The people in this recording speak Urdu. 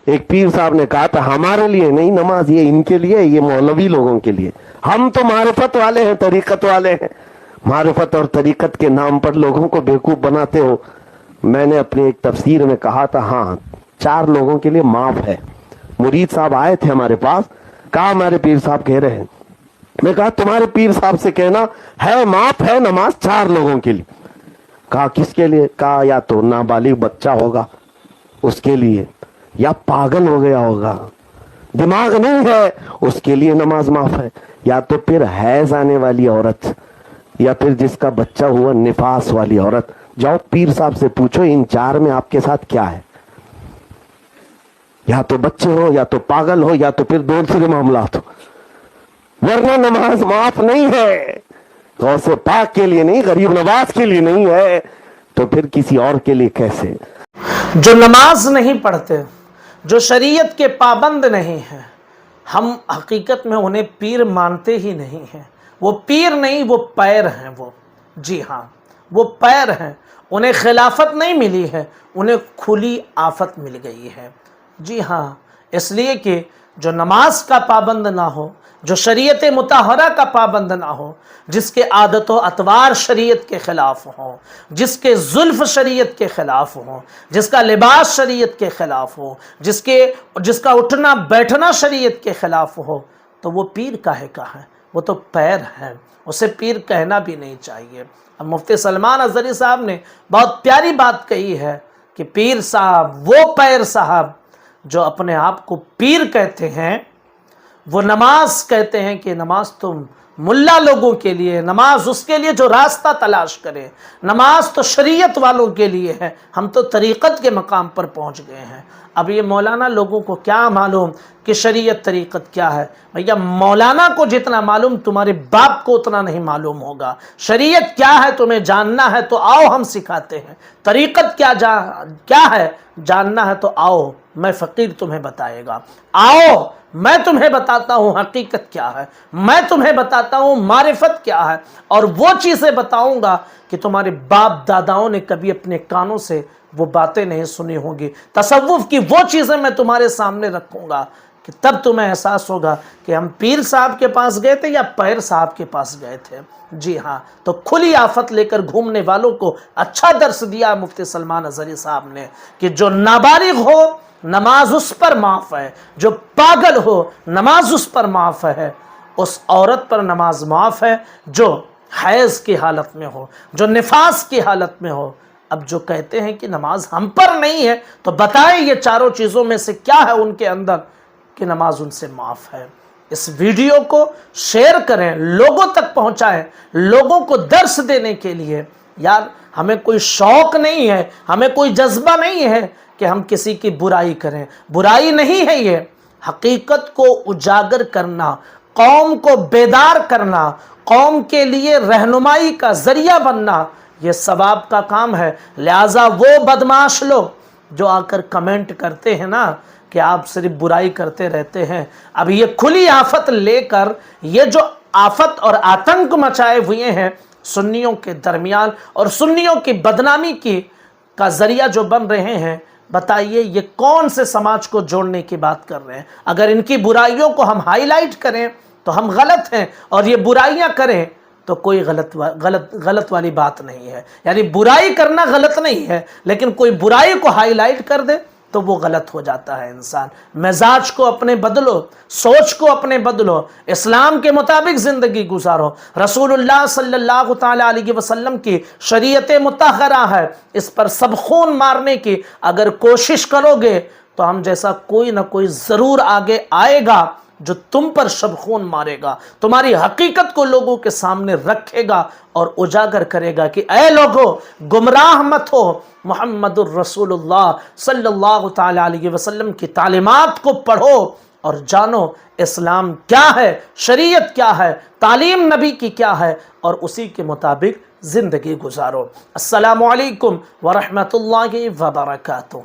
ایک پیر صاحب نے کہا تھا ہمارے لیے نہیں نماز، یہ ان کے لیے، یہ مولوی لوگوں کے لیے، ہم تو معرفت والے ہیں، طریقت والے ہیں، معرفت اور طریقت کے نام پر لوگوں کو بیوقوف بناتے ہو۔ میں نے اپنی ایک تفسیر میں کہا تھا ہاں 4 لوگوں کے لیے معاف ہے۔ مرید صاحب آئے تھے ہمارے پاس، کہا ہمارے پیر صاحب کہہ رہے ہیں، میں کہا تمہارے پیر صاحب سے کہنا ہے معاف ہے نماز 4 لوگوں کے لیے۔ کہا کس کے لیے؟ کہا یا تو نابالغ بچہ ہوگا اس کے لیے، یا پاگل ہو گیا ہوگا دماغ نہیں ہے اس کے لیے نماز معاف ہے، یا تو پھر حیض آنے والی عورت، یا پھر جس کا بچہ ہوا نفاس والی عورت۔ جاؤ پیر صاحب سے پوچھو ان 4 میں آپ کے ساتھ کیا ہے، یا تو بچے ہو، یا تو پاگل ہو، یا تو پھر دوسرے معاملات ہو، ورنہ نماز معاف نہیں ہے۔ غوث پاک کے لیے نہیں، غریب نواز کے لیے نہیں ہے، تو پھر کسی اور کے لیے کیسے؟ جو نماز نہیں پڑھتے، جو شریعت کے پابند نہیں ہیں، ہم حقیقت میں انہیں پیر مانتے ہی نہیں ہیں۔ وہ پیر نہیں، وہ پیر ہیں، وہ جی ہاں وہ پیر ہیں۔ انہیں خلافت نہیں ملی ہے، انہیں کھلی آفت مل گئی ہے۔ جی ہاں، اس لیے کہ جو نماز کا پابند نہ ہو، جو شریعت مطہرہ کا پابند نہ ہو، جس کے عادت و اطوار شریعت کے خلاف ہوں، جس کے زلف شریعت کے خلاف ہوں، جس کا لباس شریعت کے خلاف ہو، جس کا اٹھنا بیٹھنا شریعت کے خلاف ہو، تو وہ پیر کاہے کا ہے؟ وہ تو پیر ہے، اسے پیر کہنا بھی نہیں چاہیے۔ اب مفتی سلمان ازہری صاحب نے بہت پیاری بات کہی ہے کہ پیر صاحب، وہ پیر صاحب جو اپنے آپ کو پیر کہتے ہیں، وہ نماز کہتے ہیں کہ نماز تو ملا لوگوں کے لیے، نماز اس کے لیے جو راستہ تلاش کرے، نماز تو شریعت والوں کے لیے ہے، ہم تو طریقت کے مقام پر پہنچ گئے ہیں۔ اب یہ مولانا لوگوں کو کیا معلوم کہ شریعت طریقت کیا ہے؟ بھیا مولانا کو جتنا معلوم تمہارے باپ کو اتنا نہیں معلوم ہوگا۔ شریعت کیا ہے تمہیں جاننا ہے تو آؤ ہم سکھاتے ہیں، طریقت کیا ہے جاننا ہے تو آؤ، میں فقیر تمہیں بتائے گا، آؤ میں تمہیں بتاتا ہوں حقیقت کیا ہے، میں تمہیں بتاتا ہوں معرفت کیا ہے، اور وہ چیزیں بتاؤں گا کہ تمہارے باپ داداؤں نے کبھی اپنے کانوں سے وہ باتیں نہیں سنی ہوں گی۔ تصوف کی وہ چیزیں میں تمہارے سامنے رکھوں گا کہ تب تمہیں احساس ہوگا کہ ہم پیر صاحب کے پاس گئے تھے یا پیر صاحب کے پاس گئے تھے۔ جی ہاں، تو کھلی آفت لے کر گھومنے والوں کو اچھا درس دیا مفتی سلمان ازہری صاحب نے کہ جو نابالغ ہو نماز اس پر معاف ہے، جو پاگل ہو نماز اس پر معاف ہے، اس عورت پر نماز معاف ہے جو حیض کی حالت میں ہو، جو نفاس کی حالت میں ہو۔ اب جو کہتے ہیں کہ نماز ہم پر نہیں ہے، تو بتائیں یہ 4 چیزوں میں سے کیا ہے ان کے اندر کہ نماز ان سے معاف ہے؟ اس ویڈیو کو شیئر کریں، لوگوں تک پہنچائیں، لوگوں کو درس دینے کے لیے۔ یار ہمیں کوئی شوق نہیں ہے، ہمیں کوئی جذبہ نہیں ہے کہ ہم کسی کی برائی کریں، برائی نہیں ہے یہ، حقیقت کو اجاگر کرنا، قوم کو بیدار کرنا، قوم کے لیے رہنمائی کا ذریعہ بننا، یہ ثواب کا کام ہے۔ لہٰذا وہ بدمعاش لوگ جو آ کر کمنٹ کرتے ہیں نا کہ آپ صرف برائی کرتے رہتے ہیں، اب یہ کھلی آفت لے کر یہ جو آفت اور آتنک مچائے ہوئے ہیں سنیوں کے درمیان اور سنیوں کی بدنامی کا ذریعہ جو بن رہے ہیں، بتائیے یہ کون سے سماج کو جوڑنے کی بات کر رہے ہیں؟ اگر ان کی برائیوں کو ہم ہائی لائٹ کریں تو ہم غلط ہیں، اور یہ برائیاں کریں تو کوئی غلط والی بات نہیں ہے۔ یعنی برائی کرنا غلط نہیں ہے، لیکن کوئی برائی کو ہائی لائٹ کر دے تو وہ غلط ہو جاتا ہے۔ انسان مزاج کو اپنے بدلو، سوچ کو اپنے بدلو، اسلام کے مطابق زندگی گزارو۔ رسول اللہ صلی اللہ تعالی علیہ وسلم کی شریعت مطہرہ ہے، اس پر سب خون مارنے کی اگر کوشش کرو گے تو ہم جیسا کوئی نہ کوئی ضرور آگے آئے گا جو تم پر شب خون مارے گا، تمہاری حقیقت کو لوگوں کے سامنے رکھے گا اور اجاگر کرے گا کہ اے لوگو گمراہ مت ہو، محمد الرسول اللہ صلی اللہ تعالی علیہ وسلم کی تعلیمات کو پڑھو اور جانو اسلام کیا ہے، شریعت کیا ہے، تعلیم نبی کی کیا ہے، اور اسی کے مطابق زندگی گزارو۔ السلام علیکم ورحمۃ اللہ وبرکاتہ۔